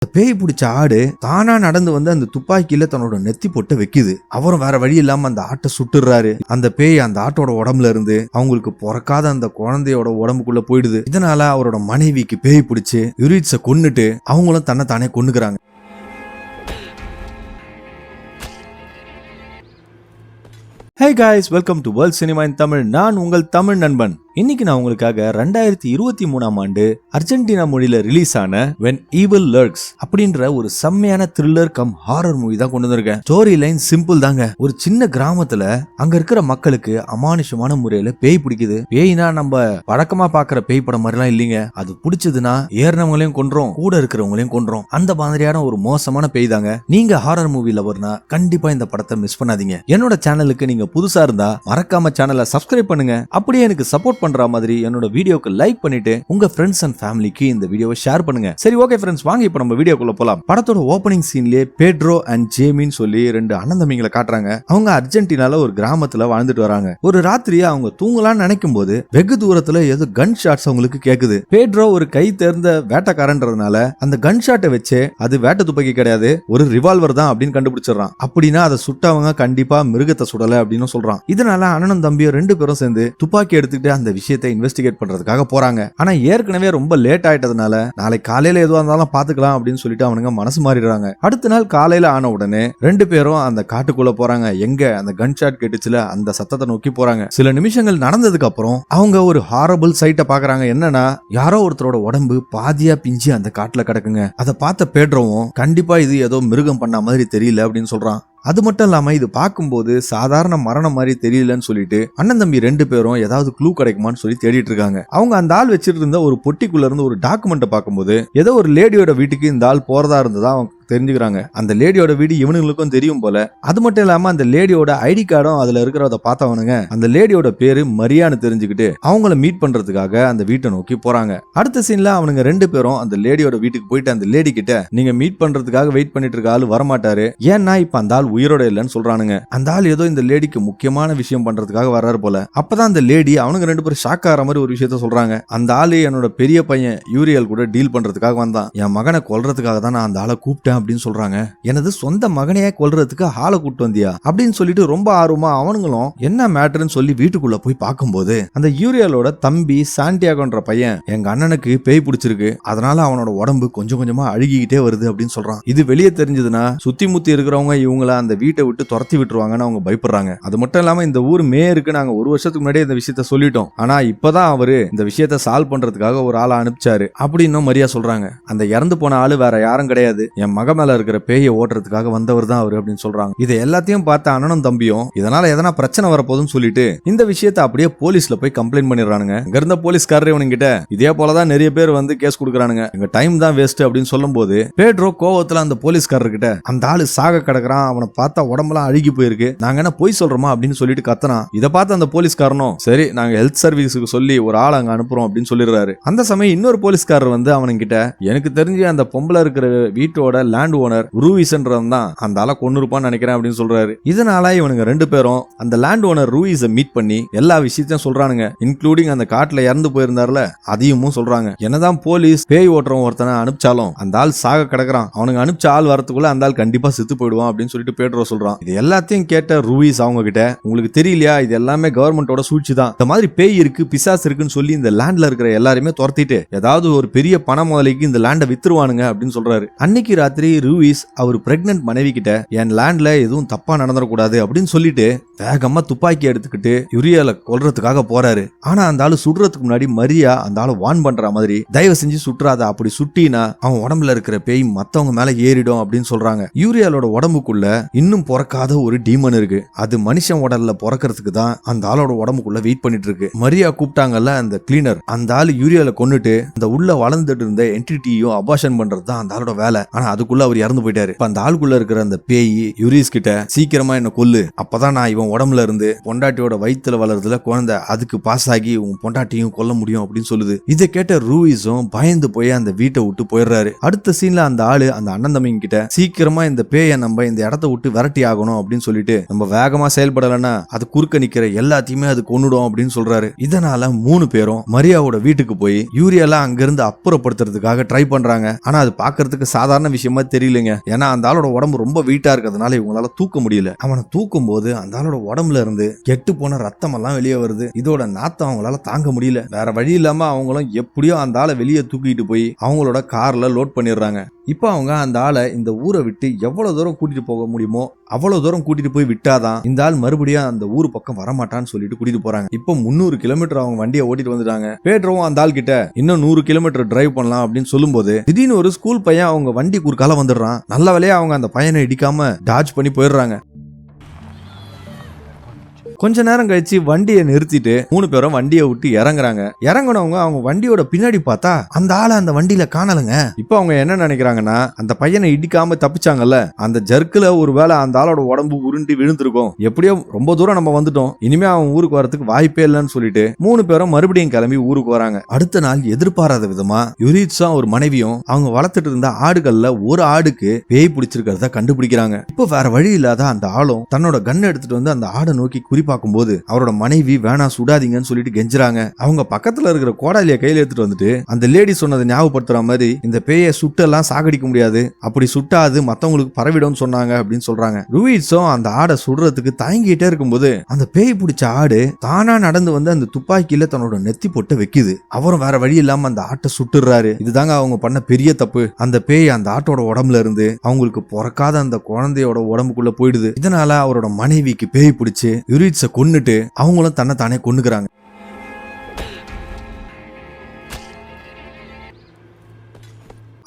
பேய் பிடிச்ச ஆடு தானா நடந்து வந்து அந்த துப்பாக்கியில தன்னோட நெத்தி பொட்ட வைக்குது. அவரும் வேற வழி இல்லாம அந்த ஆட்டை சுட்டுறாரு. அந்த பேய் அந்த ஆட்டோட உடம்புல இருந்து அவங்களுக்கு பிறக்காத அந்த குழந்தையோட உடம்புக்குள்ள போயிடுது. இதனால அவரோட மனைவிக்கு பேய் பிடிச்சு யூரிட்ஸ கொன்னுட்டு அவங்களும் தன்னை தானே கொன்னுக்குறாங்க. Hey guys, welcome to World Cinema in Tamil. நான் உங்கள் தமிழ் நண்பன். இன்னைக்கு நான் உங்களுக்காக 2023 ஆண்டு அர்ஜென்டினா மொழியில ரிலீஸ் ஆன When Evil Lurks அப்படின்ற ஒரு செம்மையான த்ரில்லர் கம் ஹாரர் மூவி தான் கொண்டு வந்திருக்கேன். ஸ்டோரி லைன் சிம்பிள் தாங்க. ஒரு சின்ன கிராமத்துல அங்க இருக்கிற மக்களுக்கு அமானுஷமான முறையில பேய் பிடிக்குது. பேய்னா நம்ம வழக்கமா பாக்குற பேய் படம் மாதிரிலாம் இல்லைங்க. அது பிடிச்சதுன்னா ஏறினவங்களையும் கொன்றோம், கூட இருக்கிறவங்களையும் கொன்றோம். அந்த மாதிரியான ஒரு மோசமான பேய் தாங்க. நீங்க ஹாரர் மூவி லவர்னா கண்டிப்பா இந்த படத்தை மிஸ் பண்ணாதீங்க. என்னோட சேனலுக்கு நீங்க புதுசா இருந்தா மறக்காம சேனலை சப்ஸ்கிரைப் பண்ணுங்க. அப்படியே எனக்கு சப்போர்ட் பண்ற மாதிரி என்னோட வீடியோக்கு லைக் பண்ணிட்டு உங்க ஃப்ரெண்ட்ஸ் அண்ட் ஃபேமிலிக்கு இந்த வீடியோவை ஷேர் பண்ணுங்க. சரி, ஓகே ஃப்ரெண்ட்ஸ், வாங்க இப்ப நம்ம வீடியோக்குள்ள போலாம். படத்தோட ஓபனிங் சீன்லயே பேட்ரோ அண்ட் ஜேமின்னு சொல்லி ரெண்டு அண்ணன் தம்பிங்களை காட்டுறாங்க. அவங்க அர்ஜென்டினால ஒரு கிராமத்துல வாழ்ந்துட்டு வராங்க. ஒரு ராத்திரியா அவங்க தூங்கலாம்னு நினைக்கும் போது வெகு தூரத்துல ஏதோ கன் ஷாட்ஸ் அவங்களுக்கு கேக்குது. பேட்ரோ ஒரு கை தேர்ந்த வேட்டைக்காரன்றதுனால அந்த கன் ஷாட்டை வச்சு அது வேட்டை துப்பாக்கி கிடையாது, ஒரு ரிவால்வர் தான் அப்படின்னு கண்டுபிடிச்சிடறான். அப்படின்னா அதை சுட்டவங்க கண்டிப்பா மிருகத்தை சுடல அப்படின்னு சொல்றான். இதனால அண்ணனும் தம்பியும் ரெண்டு பேரும் சேர்ந்து துப்பாக்கி எடுத்துக்கிட்டு அந்த விஷயத்தை இன்வெஸ்டிகேட் பண்றதுக்காக போறாங்க. ஆனா ஏற்கனவே ரொம்ப லேட் ஆயிட்டதுனால நாளைக்கு காலையில எதுவா இருந்தாலும் பாத்துக்கலாம் அப்படின்னு சொல்லிட்டு அவனுங்க மனசு மாறிடுறாங்க. அடுத்த நாள் காலையில ஆன உடனே ரெண்டு பேரும் அந்த காட்டுக்குள்ள போறாங்க. எங்க அந்த கன் ஷாட் கேட்டுச்சுல அந்த சத்தத்தை நோக்கி போறாங்க. சில நிமிஷங்கள் நடந்ததுக்கு அப்புறம் அவங்க ஒரு ஹாரபிள் சைட்டை பாக்குறாங்க. என்னன்னா, யாரோ ஒருத்தரோட உடம்பு பாதியா பிஞ்சு அந்த காட்டுல கிடக்குங்க. அதை பார்த்த பேட்ரோவும் கண்டிப்பா இது ஏதோ மிருகம் பண்ண மாதிரி தெரியல அப்படின்னு சொல்றான். அது மட்டும் இல்லாம இது பார்க்கும்போது சாதாரண மரணம் மாதிரி தெரியலன்னு சொல்லிட்டு அண்ணன் தம்பி ரெண்டு பேரும் ஏதாவது க்ளூ கிடைக்குமான்னு சொல்லி தேடிட்டு இருக்காங்க. அவங்க அந்த ஆள் வச்சிட்டு இருந்த ஒரு பொட்டிக்குள்ள இருந்து ஒரு டாக்குமெண்ட் பார்க்கும்போது ஏதோ ஒரு லேடியோட வீட்டுக்கு இந்த ஆள் போறதா இருந்ததா அவங்க தெரிஞ்சுக்கிறாங்க. அந்த லேடியோட வீடு இவனுங்களுக்கும் தெரியும் போல. அது மட்டும் இல்லாம அந்த லேடியோட ஐடி கார்டும் அதுல இருக்கிறத பார்த்தவனுங்க அந்த லேடியோட பேரு மரியான்னு தெரிஞ்சுக்கிட்டு அவங்கள மீட் பண்றதுக்காக அந்த வீட்டை நோக்கி போறாங்க. அடுத்த சீன்ல அவனுங்க ரெண்டு பேரும் அந்த லேடியோட வீட்டுக்கு போயிட்டு அந்த லேடி கிட்ட நீங்க மீட் பண்றதுக்காக வெயிட் பண்ணிட்டு இருக்க ஆள் வரமாட்டாரு, ஏன்னா இப்ப அந்த ஆள் உயிரோட இல்லைன்னு சொல்றானுங்க. அந்த ஆள் ஏதோ இந்த லேடிக்கு முக்கியமான விஷயம் பண்றதுக்காக வர்றாரு போல. அப்பதான் அந்த லேடி அவனுங்க ரெண்டு பேரும் ஷாக் ஆகிற மாதிரி ஒரு விஷயத்த சொல்றாங்க. அந்த ஆளு என்னோட பெரிய பையன் யூரியல் கூட டீல் பண்றதுக்காக வந்தான், என் மகனை கொல்றதுக்காக தான் நான் அந்த ஆளை கூப்பிட்டேன் அப்படின்னு சொல்றாங்க. எனது சொந்த மகனையே கொல்றதுக்கு ஆளை கூட்டு வந்தியா அப்படின்னு சொல்லிட்டு ரொம்ப ஆர்வமா அவனுங்களும் என்ன மேட்டர்னு சொல்லி வீட்டுக்குள்ள போய் பார்க்கும்போது அந்த யூரியலோட தம்பி சாண்டியாகோன்ற பையன் எங்க அண்ணனுக்கு பேய் பிடிச்சிருக்கு, அதனால அவனோட உடம்பு கொஞ்சம் கொஞ்சமா அழுகிக்கிட்டே வருது அப்படின்னு சொல்றான். இது வெளியே தெரிஞ்சதுன்னா சுத்தி முத்தி இருக்கிறவங்க இவங்கள அந்த வீட்டை விட்டு துரத்தி விட்டுருவாங்கன்னு அவங்க பயப்படுறாங்க. அது மட்டும் இல்லாம இந்த ஊர் மேயருக்கு நாங்க ஒரு வருஷத்துக்கு முன்னாடியே இந்த விஷயத்த சொல்லிட்டோம், ஆனா இப்பதான் அவரு இந்த விஷயத்த சால்வ் பண்றதுக்காக ஒரு ஆளை அனுப்பிச்சாரு அப்படின்னு மரியா சொல்றாங்க. அந்த இறந்து போன ஆளு வேற யாரும் கிடையாது, என் மக மேல இருக்கிற பேயை ஓட்டுறதுக்காக வந்தவர் தான் அவரு அப்படின்னு சொல்றாங்க. இது எல்லாத்தையும் பார்த்த அண்ணனும் தம்பியும் இதனால எதனா பிரச்சனை வரப்போகுதுன்னு சொல்லிட்டு இந்த விஷயத்தை அப்படியே போலீஸ்ல போய் கம்ப்ளைண்ட் பண்ணிடுறானுங்க. இங்க இருந்த போலீஸ்காரர் இவனுங்கிட்ட இதே போலதான் நிறைய பேர் வந்து கேஸ் கொடுக்குறானுங்க, எங்க டைம் தான் வேஸ்ட் அப்படின்னு சொல்லும் போது பேட்ரோ கோவத்துல அந்த போலீஸ்காரர்கிட்ட அந்த ஆளு சாக கிடக்குறான், அவனை பார்த்தா உடம்பெல்லாம் அழுகி போயிருக்கு, நாங்க என்ன பொய் சொல்றோமா அப்படின்னு சொல்லிட்டு கத்தனான். இதை பார்த்து அந்த போலீஸ்காரனும் சரி நாங்க ஹெல்த் சர்வீஸுக்கு சொல்லி ஒரு ஆள் அங்க அனுப்புறோம் அப்படின்னு சொல்லிடுறாரு. அந்த சமயம் இன்னொரு போலீஸ்காரர் வந்து அவனுங்கிட்ட எனக்கு தெரிஞ்சு அந்த பொம்பளை இருக்கிற வீட்டோட லேண்ட் ஓனர் ரூயிஸ்ன்றவன் தான் அந்த ஆளை கொன்னுருப்பான்னு நினைக்கிறேன் அப்படின்னு சொல்றாரு. இதனால இவனுங்க ரெண்டு பேரும் அந்த லேண்ட் ஓனர் ரூயிஸை மீட் பண்ணி எல்லா விஷயத்தையும் சொல்றானுங்க, இன்க்ளூடிங் அந்த காட்டுல இறந்து போயிருந்தாருல அதையும் சொல்றாங்க. என்னதான் போலீஸ் பேய் ஓட்டுறவன் ஒருத்தனை அனுப்பிச்சாலும் அந்த ஆள் சாக கிடக்குறான், அவனுங்க அனுப்பிச்ச ஆள் வரத்துக்குள்ள அந்த ஆள் கண்டிப்பா செத்து போயிடுவான் அப்படின்னு சொல்லிட்டு பேட்ரோ சொல்றான். இது எல்லாத்தையும் கேட்ட ரூயிஸ் அவங்க கிட்ட உங்களுக்கு தெரியலையா, இது எல்லாமே கவர்மெண்டோட சூழ்ச்சி தான், இந்த மாதிரி பேய் இருக்கு பிசாசு இருக்குன்னு சொல்லி இந்த லேண்ட்ல இருக்கிற எல்லாருமே துரத்திட்டு ஏதாவது ஒரு பெரிய பண முதலைக்கு இந்த லேண்டை வித்துருவானுங்க அப்படின்னு சொல்றாரு. அன்னைக்கு ராத்திரி ரூயிஸ் அவர் பிரெக்னன்ட் மனைவி கிட்ட என் லேண்ட்ல எதுவும் தப்பா நடந்துடக்கூடாது அப்படின்னு சொல்லிட்டு வேகமா துப்பாக்கி எடுத்துக்கிட்டு யூரியலை கொல்றதுக்காக போறாரு. ஆனா அந்த ஆளு சுடுறதுக்கு முன்னாடி மரியா அந்த ஆளு வான் பண்ற மாதிரி தயவு செஞ்சு சுட்டுறாத, அப்படி சுட்டினா அவன் உடம்புல இருக்கிற பேய் மத்தவங்க மேல ஏறிடும் அப்படின்னு சொல்றாங்க. யூரியலோட உடம்புக்குள்ள இன்னும் பிறக்காத ஒரு டீமன் இருக்கு, அது மனுஷன் உடல்ல பிறக்கிறதுக்கு தான் அந்த ஆளோட உடம்புக்குள்ள வெயிட் பண்ணிட்டு இருக்கு. மரியா கூப்பிட்டாங்கல்ல அந்த கிளீனர், அந்த ஆளு யூரியலை கொன்னுட்டு அந்த உள்ள வளர்ந்துட்டு இருந்த என்டிட்டியும் அபார்ஷன் பண்றது தான் அந்த ஆளோட வேலை. ஆனா அதுக்குள்ள நாளுக்குள்ள அவர் இறந்து போயிட்டாரு. அந்த ஆளுக்குள்ள இருக்கிற அந்த பேய் யூரிஸ் கிட்ட சீக்கிரமா என்ன கொல்லு, அப்பதான் நான் இவன் உடம்புல இருந்து பொண்டாட்டியோட வயித்துல வளருதுல குழந்தை, அதுக்கு பாஸ் ஆகி உன் பொண்டாட்டியும் கொல்ல முடியும் அப்படின்னு சொல்லுது. இதை கேட்ட ரூயிஸும் பயந்து போய் அந்த வீட்டை விட்டு போயிடுறாரு. அடுத்த சீன்ல அந்த ஆளு அந்த அண்ணன் தம்பிங்க கிட்ட சீக்கிரமா இந்த பேயை நம்ம இந்த இடத்த விட்டு விரட்டி ஆகணும் அப்படின்னு சொல்லிட்டு, நம்ம வேகமா செயல்படலன்னா அது குறுக்க நிக்கிற எல்லாத்தையுமே அது கொன்னுடும் அப்படின்னு சொல்றாரு. இதனால 3 பேரும் மரியாவோட வீட்டுக்கு போய் யூரியாலாம் அங்கிருந்து அப்புறப்படுத்துறதுக்காக ட்ரை பண்றாங்க. ஆனா அது பாக்குறதுக்கு சாதாரண விஷயமா தெரியலங்க. ஏன்னா அந்த ஆளோட உடம்பு ரொம்ப வெயிட்டா இருக்கிறதுனால இவங்களால தூக்க முடியல. அவனை தூக்கும் போது அந்த ஆளோட உடம்புல இருந்து கெட்டு போன ரத்தம் எல்லாம் வெளியே வருது. இதோட நாத்தம் அவங்களால தாங்க முடியல. வேற வழி இல்லாம அவங்களும் எப்படியோ அந்த ஆளை வெளியே தூக்கிட்டு போய் அவங்களோட கார்ல லோட் பண்ணிடுறாங்க. இப்போ அவங்க அந்த ஆளை இந்த ஊரை விட்டு எவ்வளவு தூரம் கூட்டிட்டு போக முடியுமோ அவ்வளவு தூரம் கூட்டிட்டு போய் விட்டாதான் இந்த ஆள் மறுபடியும் அந்த ஊரு பக்கம் வரமாட்டான்னு சொல்லிட்டு கூட்டிட்டு போறாங்க. இப்போ 300 கிலோமீட்டர் அவங்க வண்டியை ஓட்டிட்டு வந்துட்டாங்க. பேட்ரோவும் அந்த ஆள் கிட்ட இன்னும் 100 கிலோமீட்டர் டிரைவ் பண்ணலாம் அப்படின்னு சொல்லும் போது திடீர்னு ஒரு ஸ்கூல் பையன் அவங்க வண்டி குறுக்கால வந்துடுறான். நல்ல வேலையா அவங்க அந்த பையனை இடிக்காம டாஜ் பண்ணி போயிடுறாங்க. கொஞ்ச நேரம் கழிச்சு வண்டியை நிறுத்திட்டு 3 பேரும் வண்டியை விட்டு இறங்குறாங்க. இறங்குனவங்க அவங்க வண்டியோட பின்னாடி பார்த்தா அந்த ஆளை அந்த வண்டியில காணலங்க. இப்போ அவங்க என்ன நினைக்கிறாங்கன்னா, அந்த பையனை இடிக்காம தப்பிச்சாங்கல்ல, அந்த ஜர்க்குல ஒருவேளை அந்த ஆளோட உடம்பு உருண்டி விழுந்திருக்கும். எப்படியோ ரொம்ப தூரம் நம்ம வந்துட்டோம், இனிமே அவன் ஊருக்கு வரதுக்கு வாய்ப்பே இல்லைன்னு சொல்லிட்டு 3 பேரும் மறுபடியும் கிளம்பி ஊருக்கு வராங்க. அடுத்த நாள் எதிர்பாராத விதமா யுரிட்ஸும் ஒரு மனைவியும் அவங்க வளர்த்துட்டு இருந்த ஆடுகள்ல ஒரு ஆடுக்கு பேய் பிடிச்சிருக்கிறத கண்டுபிடிக்கிறாங்க. இப்போ வேற வழி இல்லாத அந்த ஆளும் தன்னோட கன் எடுத்துட்டு வந்து அந்த ஆடை நோக்கி குறி பார்க்கும்போது அவரோட மனைவி வேணா சுடாதீங்கன்னு சொல்லிட்டு கெஞ்சுறாங்க. அவங்க பக்கத்துல இருக்கிற கோடாலிய கையில எடுத்துட்டு வந்துட்டு அந்த லேடி சொன்னதை ஞாபகப்படுத்துற மாதிரி, இந்த பேயை சுட்டெல்லாம் சாகடிக்க முடியாது, அப்படி சுட்டாது மத்தவங்களுக்கு பரவிடும் சொன்னாங்க அப்படின்னு சொல்றாங்க. ரூயிட்ஸும் அந்த ஆடை சுடுறதுக்கு தயங்கிட்டே இருக்கும்போது அந்த பேய் பிடிச்ச ஆடு தானா நடந்து வந்து அந்த துப்பாக்கியில தன்னோட நெத்தி போட்டு வைக்குது. அவரும் வேற வழி இல்லாம அந்த ஆட்டை சுட்டுறாரு. இதுதாங்க அவங்க பண்ண பெரிய தப்பு. அந்த பேய் அந்த ஆட்டோட உடம்புல இருந்து அவங்களுக்கு பிறக்காத அந்த குழந்தையோட உடம்புக்குள்ள போயிடுது. இதனால அவரோட மனைவிக்கு பேய் பிடிச்சு யுரிட்ஸ கொன்னுட்டு அவங்களும் தன்னை தானே கொன்னுக்கிறாங்க.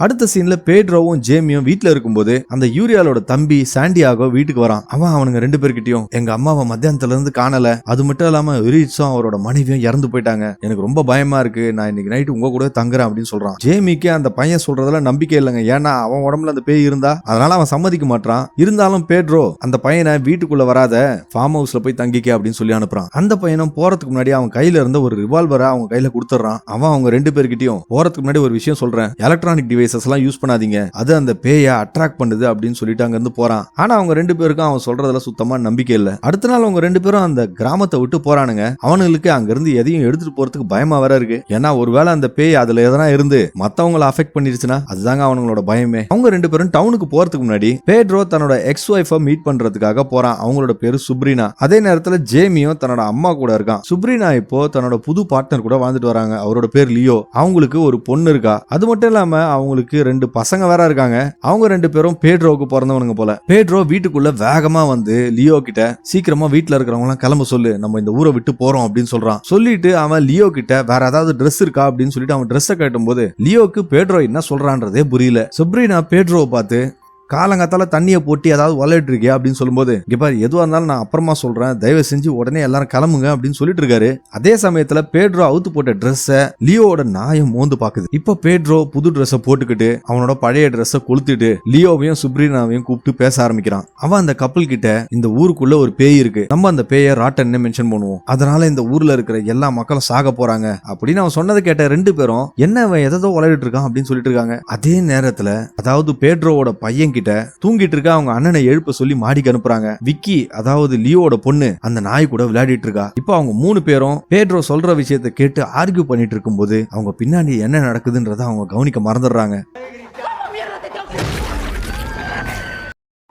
அடுத்த சீன்ல பேட்ரோவும் ஜேமியும் வீட்டுல இருக்கும்போது அந்த யூரியாலோட தம்பி சாண்டியாகோ வீட்டுக்கு வரான். அவனுங்க 2 பேர்கிட்டயும் எங்க அம்மாவை மத்தியானத்துல இருந்து காணல, அது மட்டும் இல்லாம யுரிட்ஸும் அவரோட மனைவியும் இறந்து போயிட்டாங்க, எனக்கு ரொம்ப பயமா இருக்கு, நான் இன்னைக்கு நைட்டு உங்க கூட தங்குறேன் அப்படின்னு சொல்றான். ஜேமிக்கு அந்த பையன் சொல்றதுல நம்பிக்கை இல்லைங்க. ஏன்னா அவன் உடம்புல அந்த பேய் இருந்தா அதனால அவன் சம்மதிக்க மாட்டான். இருந்தாலும் பேட்ரோ அந்த பையனை வீட்டுக்குள்ள வராத, ஃபார்ம் ஹவுஸ்ல போய் தங்கிக்க அப்படின்னு சொல்லி அனுப்புறான். அந்த பையனும் போறதுக்கு முன்னாடி அவன் கையில இருந்த ஒரு ரிவால்வரை அவங்க கையில கொடுத்துறான். அவங்க 2 பேர்கிட்டயும் போறதுக்கு முன்னாடி ஒரு விஷயம் சொல்றேன், எலக்ட்ரானிக் டிவைஸ் யூஸ் பண்ணாதீங்க, அது அந்த பேயை அட்ராக்ட் பண்ணுது அப்படின்னு சொல்லிட்டு அங்க இருந்து போறான். ஆனா அவங்க 2 பேருக்கும் அவன் சொல்றதுல சுத்தமா நம்பிக்கை இல்ல. அடுத்த நாள் அவங்க 2 பேரும் அந்த கிராமத்தை விட்டு போறானுங்க. அவனுங்களுக்கு அங்க இருந்து எதையும் எடுத்துட்டு போறதுக்கு பயமா வேற இருக்கு. ஏன்னா ஒருவேளை அந்த பேய் அதுல எதனா இருந்து மத்தவங்களை அஃபெக்ட் பண்ணிருச்சுன்னா அதுதாங்க அவங்களோட பயமே. அவங்க 2 பேரும் டவுனுக்கு போறதுக்கு முன்னாடி பேட்ரோ தன்னோட எக்ஸ் ஒய்ஃபை மீட் பண்றதுக்காக போறான். அவங்களோட பேரு சுப்ரீனா. அதே நேரத்துல ஜேமியும் தன்னோட அம்மா கூட இருக்கான். சுப்ரீனா இப்போ தன்னோட புது பார்ட்னர் கூட வாழ்ந்துட்டு வராங்க. அவரோட பேர் லியோ. அவங்களுக்கு ஒரு பொண்ணு இருக்கா. அது மட்டும் இல்லாம அவங்களுக்கு 2 பசங்க வேற இருக்காங்க. அவங்க 2 பேரும் பேட்ரோவுக்கு பிறந்தவனுங்க போல. பேட்ரோ வீட்டுக்குள்ள வேகமா வந்து லியோ கிட்ட சீக்கிரமா வீட்டுல இருக்கிறவங்க எல்லாம் கிளம்ப சொல்லு, நம்ம இந்த ஊரை விட்டு போறோம் அப்படின்னு சொல்றான். சொல்லிட்டு அவன் லியோ கிட்ட வேற ஏதாவது ட்ரெஸ் இருக்கா அப்படின்னு சொல்லிட்டு அவன் ட்ரெஸ்ஸை கேட்டும் போது லியோக்கு பேட்ரோ என்ன சொல்றான்றதே புரியல. சுப்ரீனா பேட்ரோவை பார்த்து காலங்காத்தால தண்ணியை போட்டு ஏதாவது வளையிட்டு இருக்கியா அப்படின்னு சொல்லும்போது, இங்க பாரு எதுவா இருந்தாலும் நான் அப்புறமா சொல்றேன், தயவு செஞ்சு உடனே எல்லாரும் கிளம்புங்க அப்படின்னு சொல்லிட்டு இருக்காரு. அதே சமயத்துல பேட்ரோ அவுத்து போட்ட ட்ரெஸ்ஸ லியோவோட நாயம் மோந்து பாக்குது. இப்ப பேட்ரோ புது ட்ரெஸ்ஸை போட்டுக்கிட்டு அவனோட பழைய ட்ரெஸ்ஸை கொளுத்திட்டு லியோவையும் சுப்ரீனாவையும் கூப்பிட்டு பேச ஆரம்பிக்கிறான். அவன் அந்த கப்பல் கிட்ட இந்த ஊருக்குள்ள ஒரு பேய் இருக்கு, நம்ம அந்த பேயை ராட்டன் மென்ஷன் பண்ணுவோம், அதனால இந்த ஊர்ல இருக்கிற எல்லா மக்களும் சாக போறாங்க அப்படின்னு அவன் சொன்னதை கேட்ட 2 பேரும் என்ன அவன் எதோ வளையிட்டு இருக்கான் அப்படின்னு சொல்லிட்டு இருக்காங்க. அதே நேரத்துல அதாவது பேட்ரோவோட பையன் கிட்ட தூங்கிட்டு இருக்க அவங்க அண்ணனை எழுப்ப சொல்லி மாடிக்கு அனுப்புறாங்க. விக்கி அதாவது லியோட பொண்ணு அந்த நாய் கூட விளையாடிட்டு இருக்கா. இப்போ அவங்க 3 பேரும் பேட்ரோ சொல்ற விஷயத்தை கேட்டு ஆர்கியூ பண்ணிட்டு இருக்கும்போது அவங்க பின்னாடி என்ன நடக்குதுன்றத அவங்க கவனிக்க மறந்துடுறாங்க.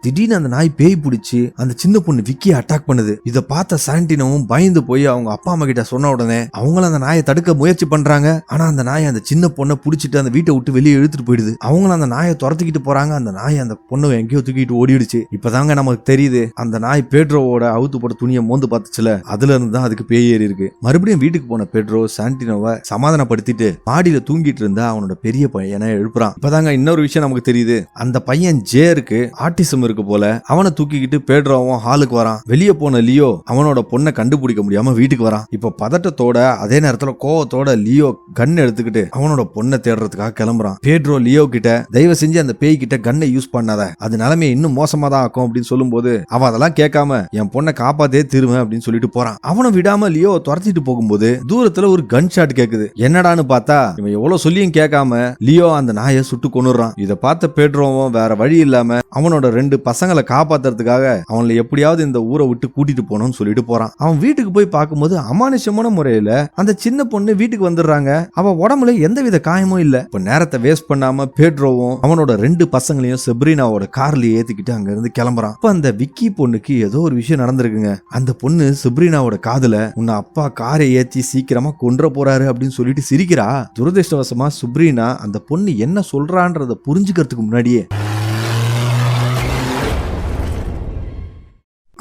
திடீர்னு அந்த நாய் பேய் பிடிச்சி அந்த சின்ன பொண்ணு விக்கியை அட்டாக் பண்ணுது. இதை பார்த்த சாண்டினோவும் பயந்து போய் அவங்க அப்பா அம்மா கிட்ட சொன்ன உடனே அவங்களும் அந்த நாயை தடுக்க முயற்சி பண்றாங்க. ஆனா அந்த நாயை அந்த சின்ன பொண்ணை பிடிச்சிட்டு அந்த வீட்டை விட்டு வெளியே இழுத்துட்டு போயிடுது. அவங்களும் அந்த நாயை துரத்திக்கிட்டு போறாங்க. அந்த நாயை அந்த பொண்ணு எங்கேயோ தூக்கிட்டு ஓடிடுச்சு. இப்பதாங்க நமக்கு தெரியுது அந்த நாய் பேட்ரோவோட அவுத்து போட்ட துணியை மோந்து பார்த்துச்சுல, அதுல இருந்து தான் அதுக்கு பேய் ஏறி இருக்கு. மறுபடியும் வீட்டுக்கு போன பேட்ரோ சாண்டினோவை சமாதானப்படுத்திட்டு மாடியில தூங்கிட்டு இருந்தா அவனோட பெரிய பையனை எழுப்புறான். இப்பதாங்க இன்னொரு விஷயம் நமக்கு தெரியுது, அந்த பையன் ஜேருக்கு ஆட்டிசம் இருக்கு போல. அவனை தூக்கிக்கிட்டு பேட்ரோவும் ஹாலுக்கு வரான். வெளியே போன லியோ அவனோட பொண்ணை கண்டுபிடிக்க முடியாம வீட்டுக்கு வரான். இப்ப பதட்டத்தோட அதே நேரத்துல கோவத்தோட லியோ கன் எடுத்துக்கிட்டு அவனோட பொண்ணை தேடுறதுக்காக கிளம்புறான். பேட்ரோ லியோ கிட்ட தயவு செஞ்சு அந்த பேய் கிட்ட கன்னை யூஸ் பண்ணாத, அது நிலைமையை இன்னும் மோசமா தான் ஆக்கும் அப்படின்னு சொல்லும் போது அவன் அதெல்லாம் கேட்காம என் பொண்ணை காப்பாத்தே திருவேன் அப்படின்னு சொல்லிட்டு போறான். அவனை விடாம லியோ துரத்திட்டு போகும்போது தூரத்துல ஒரு கன் ஷாட் கேக்குது. என்னடான்னு பார்த்தா இவன் எவ்வளவு சொல்லியும் கேட்காம லியோ அந்த நாயை சுட்டு கொன்னுறான். இதை பார்த்த பேட்ரோவும் வேற வழி இல்லாம அவனோட 2 பசங்களை காப்பாத்துறதுக்காக அவங்களை எப்படியாவது இந்த ஊரை விட்டு கூட்டிட்டு போனோம்னு சொல்லிட்டு போறான். அவன் வீட்டுக்கு போய் பார்க்கும்போது அமானுஷமான முறையில அந்த சின்ன பொண்ணு வீட்டுக்கு வந்துடுறாங்க. அவ உடம்புல எந்தவித காயமும் இல்ல. இப்ப நேரத்தை வேஸ்ட் பண்ணாம பேட்ரோவும் அவனோட 2 பசங்களையும் செப்ரீனாவோட கார்ல ஏத்திக்கிட்டு அங்க இருந்து கிளம்புறான். இப்ப அந்த விக்கி பொண்ணுக்கு ஏதோ ஒரு விஷயம் நடந்திருக்குங்க. அந்த பொண்ணு செப்ரீனாவோட காதுல உன்னை அப்பா காரை ஏத்தி சீக்கிரமா கொன்ற போறாரு அப்படின்னு சொல்லிட்டு சிரிக்கிறா. துரதிருஷ்டவசமா செப்ரீனா அந்த பொண்ணு என்ன சொல்றான்றத புரிஞ்சுக்கிறதுக்கு முன்னாடியே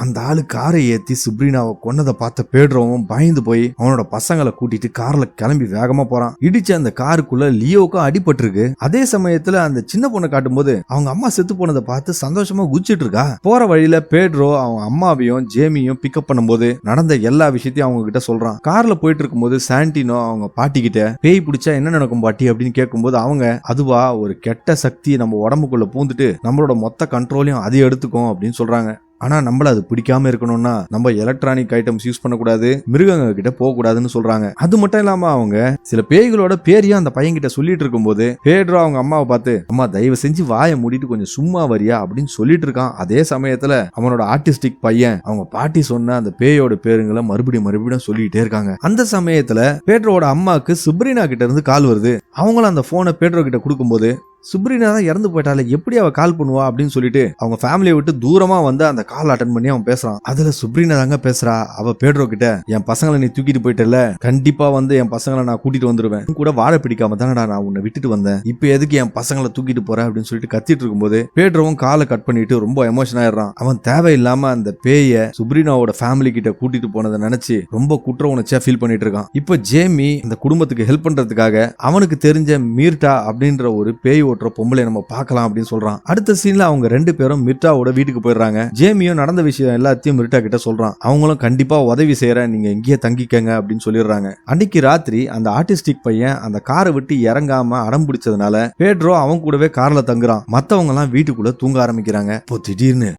அந்த ஆளு காரை ஏத்தி சுப்ரீனாவை கொன்னதை பார்த்த பேட்ரோவும் பயந்து போய் அவனோட பசங்களை கூட்டிட்டு கார்ல கிளம்பி வேகமா போறான். இடிச்ச அந்த காருக்குள்ள லியோவுக்கும் அடிபட்டு இருக்கு. அதே சமயத்துல அந்த சின்ன பொண்ணை காட்டும் போது அவங்க அம்மா செத்து போனதை பார்த்து சந்தோஷமா குச்சிட்டு இருக்கா. போற வழியில பேட்ரோ அவங்க அம்மாவையும் ஜேமியும் பிக்கப் பண்ணும்போது நடந்த எல்லா விஷயத்தையும் அவங்க கிட்ட சொல்றான். கார்ல போயிட்டு இருக்கும்போது சாண்டினோ அவங்க பாட்டி கிட்ட பேய் பிடிச்சா என்ன நடக்கும் பாட்டி அப்படின்னு கேட்கும்போது அவங்க அதுவா ஒரு கெட்ட சக்தி நம்ம உடம்புக்குள்ள பூந்துட்டு நம்மளோட மொத்த கண்ட்ரோலையும் அது எடுத்துக்கும் அப்படின்னு சொல்றாங்க. ஆனா நம்மள அது பிடிக்காம இருக்கணும்னா நம்ம எலக்ட்ரானிக் ஐட்டம்ஸ் யூஸ் பண்ணக்கூடாது, மிருகங்க கிட்ட போக கூடாதுன்னு சொல்றாங்க. அது மட்டும் இல்லாம அவங்க சில பேய்களோட பேரையும் அந்த பையன் கிட்ட சொல்லிட்டு இருக்கும்போது பேட்ரோ அவங்க அம்மாவை பார்த்து அம்மா தயவு செஞ்சு வாயை மூடிட்டு கொஞ்சம் சும்மா வரியா அப்படின்னு சொல்லிட்டு இருக்கான். அதே சமயத்துல அவனோட ஆர்டிஸ்டிக் பையன் அவங்க பாட்டி சொன்ன அந்த பேயோட பேருங்களை மறுபடியும் சொல்லிட்டே இருக்காங்க. அந்த சமயத்துல பேட்ரோட அம்மாக்கு சுப்ரீனா கிட்ட இருந்து கால் வருது. அவங்களும் அந்த போனை பேட்ரோ கிட்ட கொடுக்கும்போது சுப்ரீனா தான் இறந்து போயிட்டாலே எப்படி அவ கால் பண்ணுவா அப்படின்னு சொல்லிட்டு அவங்க ஃபேமிலியை விட்டு தூரமா வந்து அந்த கால் அட்டன் பண்ணி அவன் பேசுறான். அதுல சுப்ரீனா தாங்க பேசுறா. அவ பேட்ரோ கிட்ட என் பசங்களை நீ தூக்கிட்டு போயிட்டல, கண்டிப்பா வந்து என் பசங்களை நான் கூட்டிட்டு வந்துருவேன், கூட வாழ பிடிக்காம தானடா நான் உன்னை விட்டுட்டு வந்தேன், இப்ப எதுக்கு என் பசங்களை தூக்கிட்டு போற அப்படின்னு சொல்லிட்டு கத்திட்டு இருக்கும்போது பேட்ரோவும் காலை கட் பண்ணிட்டு ரொம்ப எமோஷன் ஆயிடுறான். அவன் தேவையில்லாம அந்த பேய சுப்ரீனாவோட ஃபேமிலி கிட்ட கூட்டிட்டு போனதை நினைச்சு ரொம்ப குற்ற உணர்ச்சியா ஃபீல் பண்ணிட்டு இருக்கான். இப்ப ஜேமி இந்த குடும்பத்துக்கு ஹெல்ப் பண்றதுக்காக அவனுக்கு தெரிஞ்ச மீர்டா அப்படின்ற ஒரு பேய் ஓட்டுற பொம்பளை நம்ம பார்க்கலாம் அப்படின்னு சொல்றான். அடுத்த சீன்ல அவங்க 2 பேரும் மிர்டாவோட வீட்டுக்கு போயிடுறாங்க. ஜேமியும் நடந்த விஷயம் எல்லாத்தையும் மிர்டா கிட்ட சொல்றான். அவங்களும் கண்டிப்பா உதவி செய்யறேன், நீங்க இங்கேயே தங்கிக்கங்க அப்படின்னு சொல்லிடுறாங்க. அன்னைக்கு ராத்திரி அந்த ஆர்டிஸ்டிக் பையன் அந்த காரை விட்டு இறங்காம அடம் பிடிச்சதுனால பேட்ரோ அவன் கூடவே கார்ல தங்குறான். மத்தவங்க எல்லாம் வீட்டுக்குள்ள தூங்க ஆரம்பிக்கிறாங்க. இப்போ திடீர்னு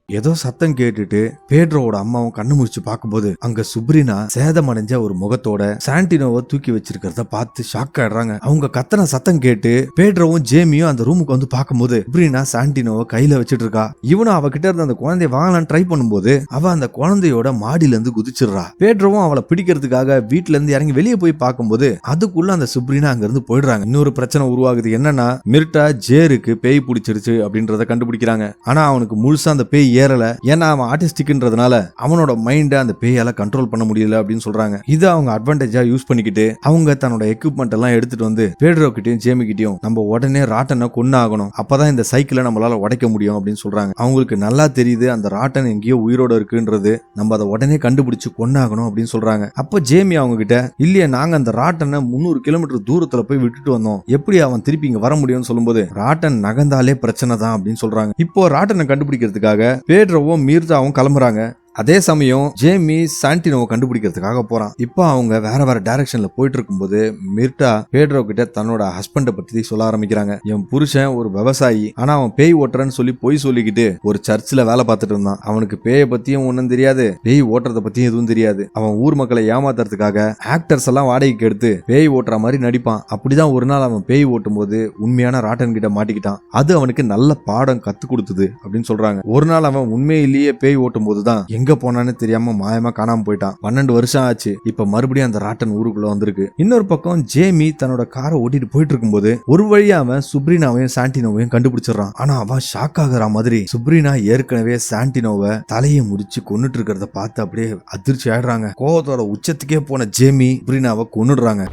ஏதோ சத்தம் கேட்டுட்டு பேட்ரோவோட அம்மாவும் கண்ணு முடிச்சு பார்க்கும்போது அங்க சுப்ரீனா சேதமடைஞ்ச ஒரு முகத்தோட சாண்டினோவை தூக்கி வச்சிருக்கிறத பார்த்து ஷாக் ஆயிடுறாங்க. அவங்க கத்தன சத்தம் கேட்டு பேட்ரோவும் ஜேமியும் அந்த ரூமுக்கு வந்து பார்க்கும்போது சுப்ரீனா சாண்டினோவை கையில வச்சிட்டு இருக்கா. இவனும் அவகிட்ட இருந்து அந்த குழந்தைய வாங்கலான்னு ட்ரை பண்ணும்போது அவ அந்த குழந்தையோட மாடியில இருந்து குதிச்சிடுறா. பேட்ரோவும் அவளை பிடிக்கிறதுக்காக வீட்டுல இருந்து இறங்கி வெளியே போய் பார்க்கும்போது அதுக்குள்ள அந்த சுப்ரீனா அங்க இருந்து போயிடுறாங்க. இன்னொரு பிரச்சனை உருவாகுது. என்னன்னா மிர்டா ஜேருக்கு பேய் பிடிச்சிருச்சு அப்படின்றத கண்டுபிடிக்கிறாங்க. ஆனா அவனுக்கு முழுசா அந்த பேய் ஏறல. ஏன்னா அவன் ஆர்டிஸ்டிக்ன்றதுனால அவனோட மைண்ட அந்த பேயால கண்ட்ரோல் பண்ண முடியல அப்படின்னு சொல்றாங்க. இது அவங்க அட்வான்டேஜா யூஸ் பண்ணிக்கிட்டு அவங்க தன்னோட எக்யூப்மெண்ட் எல்லாம் எடுத்துட்டு வந்து பேட்ரோ கிட்டயும் ஜேமி கிட்டயும் நம்ம உடனே ராட்டனை கொன்னு ஆகணும், அப்பதான் இந்த சைக்கிளை நம்மளால உடைக்க முடியும் அப்படின்னு சொல்றாங்க. அவங்களுக்கு நல்லா தெரியுது அந்த ராட்டன் எங்கேயோ உயிரோட இருக்குன்றது, நம்ம அதை உடனே கண்டுபிடிச்சு கொன்னாகணும் அப்படின்னு சொல்றாங்க. அப்ப ஜேமி அவங்க கிட்ட இல்லையே நாங்க அந்த ராட்டனை 300 கிலோமீட்டர் தூரத்துல போய் விட்டுட்டு வந்தோம், எப்படி அவன் திருப்பி இங்க வர முடியும்னு சொல்லும்போது ராட்டன் நகர்ந்தாலே பிரச்சனை தான் அப்படின்னு சொல்றாங்க. இப்போ ராட்டனை கண்டுபிடிக்கிறதுக்காக பேட்ரோவும் மீர்தாவும் கிளம்புறாங்க. அதே சமயம் ஜேமி சாண்டினோவை கண்டுபிடிக்கிறதுக்காக போறான். இப்போ அவங்க வேற வேற டைரக்ஷன்ல போயிட்டு இருக்கும்போது மிர்டா பேட்ரோ கிட்ட தன்னோட ஹஸ்பண்ட பத்தி சொல்ல ஆரம்பிக்கிறாங்க. என் புருஷன் ஒரு விவசாயி, ஆனா அவன் பேய் ஓட்டுறன்னு சொல்லி பொய் சொல்லிக்கிட்டு ஒரு சர்ச்சில் வேலை பார்த்துட்டு இருந்தான். அவனுக்கு பேயை பத்தியும் ஒன்னும் தெரியாது, பேய் ஓட்டுறத பத்தியும் எதுவும் தெரியாது. அவன் ஊர் மக்களை ஏமாத்துறதுக்காக ஆக்டர்ஸ் எல்லாம் வாடகைக்கு எடுத்து பேய் ஓட்டுற மாதிரி நடிப்பான். அப்படிதான் ஒரு நாள் அவன் பேய் ஓட்டும் போது உண்மையான ராட்டன் கிட்ட மாட்டிக்கிட்டான். அது அவனுக்கு நல்ல பாடம் கத்து கொடுத்தது அப்படின்னு சொல்றாங்க. ஒரு நாள் அவன் உண்மையிலேயே பேய் ஓட்டும் போதுதான் எங்க போனான்னு தெரியாம மாயமா காணாம போயிட்டான். 12 வருஷம் ஆச்சு. இப்ப மறுபடியும் அந்த ராட்டன் ஊருக்குள்ள வந்திருக்கு. இன்னொரு பக்கம் ஜேமி தன்னோட காரை ஓட்டிட்டு போயிட்டு இருக்கும்போது ஒரு வழியா அவன் சுப்ரீனாவையும் சாண்டினோவையும் கண்டுபிடிச்சிடறான். ஆனா அவன் ஷாக் ஆகுற மாதிரி சுப்ரீனா ஏற்கனவே சாண்டினோவை தலையை முடிச்சு கொன்னுட்டு இருக்கிறத பார்த்து அப்படியே அதிர்ச்சி ஆயிடுறாங்க. கோவத்தோட உச்சத்துக்கே போன ஜேமி சுப்ரீனாவை கொன்னுடுறாங்க.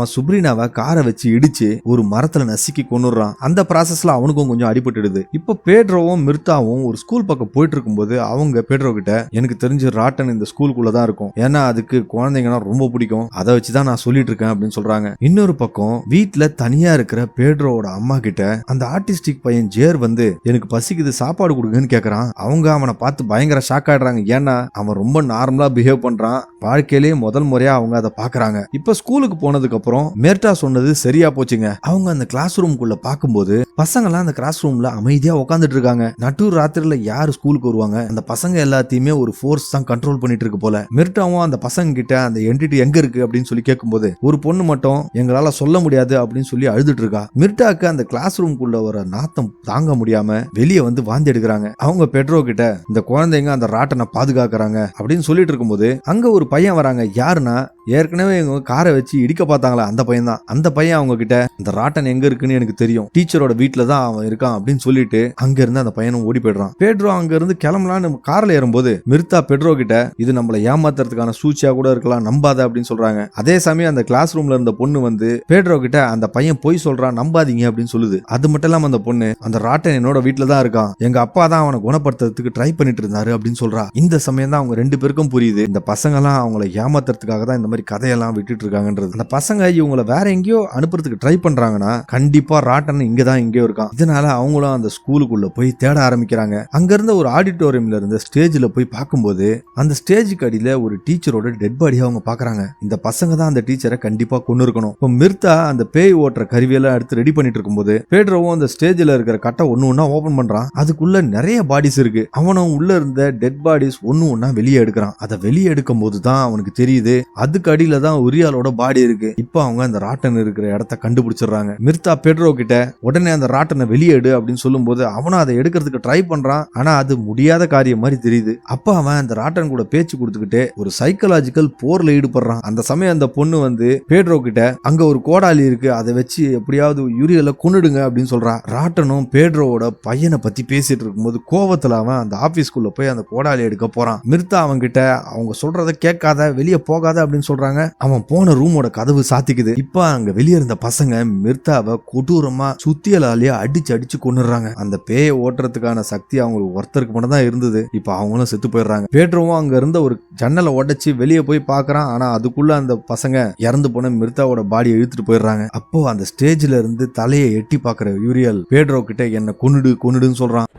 அவன் சுப்ரீனாவை காரை வச்சு இடிச்சு ஒரு மரத்துல நசுக்கி கொன்னுறான். அந்த ப்ராசஸ்ல அவனுக்கும் கொஞ்சம் அடிபட்டுடுது. இப்போ பேட்ரோவும் மிர்தாவும் ஒரு ஸ்கூல் பக்கம் போயிட்டு இருக்கும்போது அவங்க பேட்ரோ கிட்ட எனக்கு தெரிஞ்சு ராட்டன் இந்த ஸ்கூலுக்குள்ளதான் இருக்கும், ஏன்னா அதுக்கு குழந்தைங்கன்னா ரொம்ப பிடிக்கும், அதை வச்சுதான் நான் சொல்லிட்டு இருக்கேன் அப்படின்னு சொல்றாங்க. இன்னொரு பக்கம் வீட்டுல தனியா இருக்கிற பேட்ரோவோட அம்மா கிட்ட அந்த ஆர்டிஸ்டிக் பையன் ஜேர் வந்து எனக்கு பசிக்குது சாப்பாடு கொடுங்கன்னு கேக்குறான். அவங்க அவனை பார்த்து பயங்கர ஷாக் ஆயிடுறாங்க. ஏன்னா அவன் ரொம்ப நார்மலா பிஹேவ் பண்றான். வாழ்க்கையிலேயே முதல் முறையா அவங்க அதை பாக்குறாங்க. இப்ப ஸ்கூலுக்கு போனதுக்கு அப்புறம் மேர்டா சொன்னது சரியா போச்சுங்க. அவங்க அந்த கிளாஸ் ரூம்குள்ள பாக்கும்போது பசங்க எல்லாம் அந்த கிளாஸ் ரூம்ல அமைதியா உட்காந்துட்டு இருக்காங்க. நட்டு ராத்திரில யாரு ஸ்கூலுக்கு வருவாங்க? அந்த பசங்க எல்லாத்தையுமே ஒரு ஃபோர்ஸ் தான் கண்ட்ரோல் பண்ணிட்டு இருக்கு போல. மிர்டாவும் அந்த பசங்க கிட்ட அந்த என்டிட்டி எங்க இருக்கு அப்படின்னு சொல்லி கேட்கும்போது ஒரு பொண்ணு மட்டும் எங்களால சொல்ல முடியாது அப்படின்னு சொல்லி அழுதுட்டு இருக்கா. மிர்டாக்கு அந்த கிளாஸ் ரூம்குள்ள வர நாத்தம் தாங்க முடியாம வெளியே வந்து வாந்தி எடுக்கிறாங்க. அவங்க பெட்ரோ கிட்ட இந்த குழந்தைங்க அந்த ராட்டனை பாதுகாக்கிறாங்க அப்படின்னு சொல்லிட்டு இருக்கும்போது அங்க ஒரு பையன் வராங்க. யாருன்னா ஏற்கனவே இவங்க காரை வச்சு இடிக்க பார்த்தாங்களா அந்த பையன் தான். அந்த பையன் அவங்க கிட்ட இந்த ராட்டன் எங்க இருக்குன்னு எனக்கு தெரியும், டீச்சரோட வீட்டுல தான் அவன் இருக்கான் அப்படின்னு சொல்லிட்டு அங்க இருந்து அந்த பையனும் ஓடி போயிடுறான். பெட்ரோ அங்க இருந்து கிளம்பலான்னு கார்ல ஏறும்போது மிர்தா பெட்ரோ கிட்ட இது நம்மளை ஏமாத்துறதுக்கான சூழ்ச்சியா கூட இருக்கலாம், நம்பாத அப்படின்னு சொல்றாங்க. அதே சமயம் அந்த கிளாஸ் ரூம்ல இருந்த பொண்ணு வந்து பெட்ரோ கிட்ட அந்த பையன் போய் சொல்றான் நம்பாதீங்க அப்படின்னு சொல்லுது. அது மட்டும் இல்லாம அந்த பொண்ணு அந்த ராட்டன் என்னோட வீட்டுல தான் இருக்கான், எங்க அப்பா தான் அவனை குணப்படுத்துறதுக்கு ட்ரை பண்ணிட்டு இருந்தாரு அப்படின்னு சொல்றா. இந்த சமயம் தான் அவங்க ரெண்டு பேருக்கும் புரியுது இந்த பசங்க எல்லாம் அவங்களை ஏமாத்துறதுக்காக தான் இந்த மாதிரி கதையெல்லாம் விட்டுட்டு இருக்காங்கன்றது. அந்த பசங்க இவங்களை வேற எங்கேயோ அனுப்புறதுக்கு ட்ரை பண்றாங்கன்னா கண்டிப்பா ராட்டன் இங்கதான் எங்கேயோ இருக்கான். இதனால அவங்களும் அந்த ஸ்கூலுக்குள்ள போய் தேட ஆரம்பிக்கிறாங்க. அங்க இருந்த ஒரு ஆடிட்டோரியம்ல இருந்த ஸ்டேஜ்ல போய் பார்க்கும்போது அந்த ஸ்டேஜுக்கு அடியில ஒரு டீச்சரோட டெட் பாடியை அவங்க பாக்குறாங்க. இந்த பசங்க தான் அந்த டீச்சரை கண்டிப்பா கொண்டு இருக்கணும். இப்போ மிர்தா அந்த பேய் ஓட்டுற கருவியெல்லாம் எடுத்து ரெடி பண்ணிட்டு இருக்கும்போது பேட்ரோவும் அந்த ஸ்டேஜ்ல இருக்கிற கட்டை ஒண்ணு ஓபன் பண்றான். அதுக்குள்ள நிறைய பாடிஸ் இருக்கு. அவனும் உள்ள இருந்த டெட் பாடிஸ் ஒண்ணு வெளியே எடுக்கிறான். அதை வெளியே எடுக்கும் போது தான் அவனுக்கு தெரியுது அதுக்கு அடியில தான் உரியாலோட பாடி இருக்கு. இப்போ அவங்க அந்த ராட்டன் இருக்கிற இடத்த கண்டுபிடிச்சிடுறாங்க. மிர்தா பெட்ரோ கிட்ட உடனே அந்த ராட்டனை வெளியே எடு அப்படின்னு சொல்லும் போது அவனும் அதை எடுக்கிறதுக்கு ட்ரை பண்றான். ஆனா அது முடியாத காரியம் மாதிரி தெரியுது. அப்ப அவன் அந்த ராட்டன் கூட பேச்சு கொடுத்துக்கிட்டு ஒரு சைக்கலாஜிக்கல் போர்ல ஈடுபடுறான். அந்த சமயம் அந்த பொண்ணு வந்து பெட்ரோ கிட்ட அங்க ஒரு கோடாலி இருக்கு, அதை வச்சு எப்படியாவது யூரியலை கொன்னுடுங்க அப்படின்னு சொல்றான். ராட்டனும் பெட்ரோவோட பையனை பத்தி பேசிட்டு இருக்கும்போது கோவத்துல அவன் அந்த ஆபீஸ்க்குள்ள போய் அந்த கோடாலி எடுக்க போறான். மிர்தா அவங்க கிட்ட அவங்க சொல்றத கேட்காத வெளியே போகாத அப்படின்னு சொல்றாங்க. அவன் போன ரூமோட கதவு சாத்திக்குது. இப்ப அங்க வெளியே இருந்த பசங்க மிர்தாவை கொடூரமா சுத்தியலாலேயே அடிச்சு கொன்னுறாங்க. அந்த பேயை ஓட்டுறதுக்கான சக்தி அவங்களுக்கு ஒருத்தருக்கு மட்டும் தான் இருந்தது. இப்ப அவங்களும் செத்து போயிடுறாங்க. பேட்ரோவும் அங்க இருந்த ஒரு ஜன்னலை உடைச்சு வெளியே போய் பாக்குறான். ஆனா அதுக்குள்ள அந்த பசங்க இறந்து போன மிர்தாவோட பாடியை இழுத்துட்டு போயிடுறாங்க. அப்போ அந்த ஸ்டேஜ்ல இருந்து தலையை எட்டி பாக்குற யூரியல் பேட்ரோ கிட்ட என்ன கொன்னுடுன்னு சொல்றான்.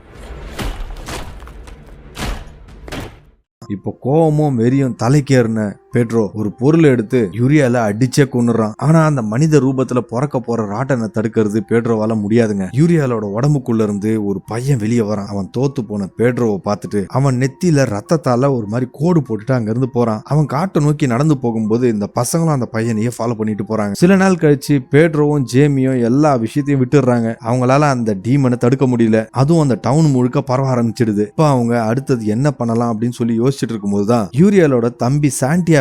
இப்போ கோவமும் வெறியும் தலைக்கேறின பெட்ரோ ஒரு பொருள் எடுத்து யூரியால அடிச்சே கொன்னுறான். ஆனா அந்த மனித ரூபத்துல பிறக்க போற ராட்டனை தடுக்கிறது பேட்ரோவால முடியாதுங்க. யூரியாலோட உடம்புக்குள்ள இருந்து ஒரு பையன் வெளியே வரான். அவன் தோத்து போன பேட்ரோவை பார்த்துட்டு அவன் நெத்தியில ரத்தத்தால ஒரு மாதிரி கோடு போட்டுட்டு அங்க இருந்து போறான். அவன் காட்டை நோக்கி நடந்து போகும்போது இந்த பசங்களும் அந்த பையனையே ஃபாலோ பண்ணிட்டு போறாங்க. சில நாள் கழிச்சு பேட்ரோவும் ஜேமியும் எல்லா விஷயத்தையும் விட்டுடுறாங்க. அவங்களால அந்த டீமனை தடுக்க முடியல. அதுவும் அந்த டவுன் முழுக்க பரவ ஆரம்பிச்சிடுது. இப்ப அவங்க அடுத்தது என்ன பண்ணலாம் அப்படின்னு சொல்லி யோசிச்சுட்டு இருக்கும்போதுதான் யூரியாலோட தம்பி சாண்டியா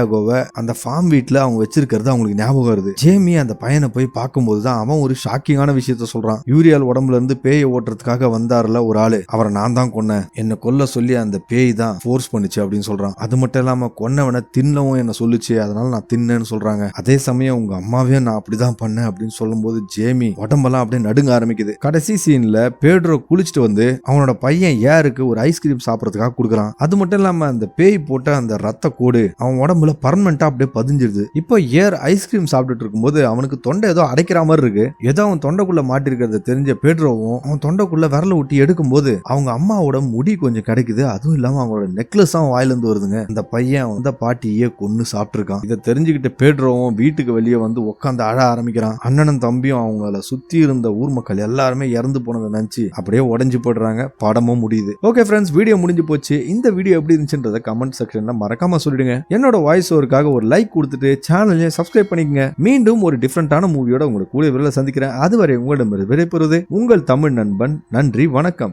அந்த ஃபார்ம் வீட்ல அவங்க வச்சிருக்கிறது அவங்களுக்கு ஞாபகம் வருது. ஜேமி அந்த பையனை போய் பார்க்கும்போது தான் அவன் ஒரு ஷாக்கிங்கான விஷயத்த சொல்றான். யூரியால் உடம்புல இருந்து பேயை ஓட்டுறதுக்காக வந்தாருல ஒரு ஆளு, அவரை நான் தான் கொன்னேன், என்ன கொல்ல சொல்லி அந்த பேய் தான் ஃபோர்ஸ் பண்ணுச்சு அப்படின்னு சொல்றான். அது மட்டும் இல்லாம கொன்னவனை தின்னவும் என்ன சொல்லுச்சு, அதனால நான் தின்னேன்னு சொல்றாங்க. அதே சமயம் உங்க அம்மாவே நான் அப்படிதான் பண்ணேன் அப்படின்னு சொல்லும் போது ஜேமி உடம்பெல்லாம் அப்படியே நடுங்க ஆரம்பிக்குது. கடைசி சீன்ல பேட்ரோ குளிச்சுட்டு வந்து அவனோட பையன் ஏருக்கு ஒரு ஐஸ்கிரீம் சாப்பிடறதுக்காக கொடுக்குறான். அது மட்டும் இல்லாம அந்த பேய் போட்ட அந்த ரத்த கோடு அவன் உடம்புல பர்மனண்டா அப்படியே பதிஞ்சிருது. இப்போ ஏர் ஐஸ்கிரீம் சாப்பிட்டுட்டு இருக்கும்போது அவனுக்கு தொண்டை ஏதோ அடைக்கிற மாதிரி இருக்கு. ஏதோ அவன் தொண்டைக்குள்ள மாட்டிருக்கிறத தெரிஞ்ச பேட்ரோவும் அவன் தொண்டைக்குள்ள விரல ஊட்டி எடுக்கும்போது அவங்க அம்மாவோட முடி கொஞ்சம் கிடைக்குது. அதுவும் இல்லாம அவங்களோட நெக்லஸ் வாயில இருந்து வருதுங்க. அந்த பையன் அந்த பாட்டியே கொன்னு சாப்பிட்டுருக்கான். இதை தெரிஞ்சுக்கிட்டு பேட்ரோவும் வீட்டுக்கு வெளியே வந்து உட்காந்து அழ ஆரம்பிக்கிறான். அண்ணனும் தம்பியும் அவங்கள சுத்தி இருந்த ஊர் மக்கள் எல்லாருமே இறந்து போனதை நினைச்சு அப்படியே உடஞ்சு போடுறாங்க. படமும் முடியுது. ஓகே ஃப்ரெண்ட்ஸ், வீடியோ முடிஞ்சு போச்சு. இந்த வீடியோ எப்படி இருந்துச்சுன்றத கமெண்ட் செக்ஷன்ல மறக்காம சொல்லிடுங்க. என்னோட வாய்ஸ் ஓவருக்காக ஒரு லைக் கொடுத்துட்டு சேனலையும் சப்ஸ்கிரைப் பண்ணிக்கங்க. மீண்டும் ஒரு டிஃபரெண்டான மூவியோட உங்களுக்கு கூடிய விரைவில் சந்திக்கிறேன். அதுவரை உங்களிடம் விடைபெறுவது உங்கள் தமிழ் நண்பன். நன்றி, வணக்கம்.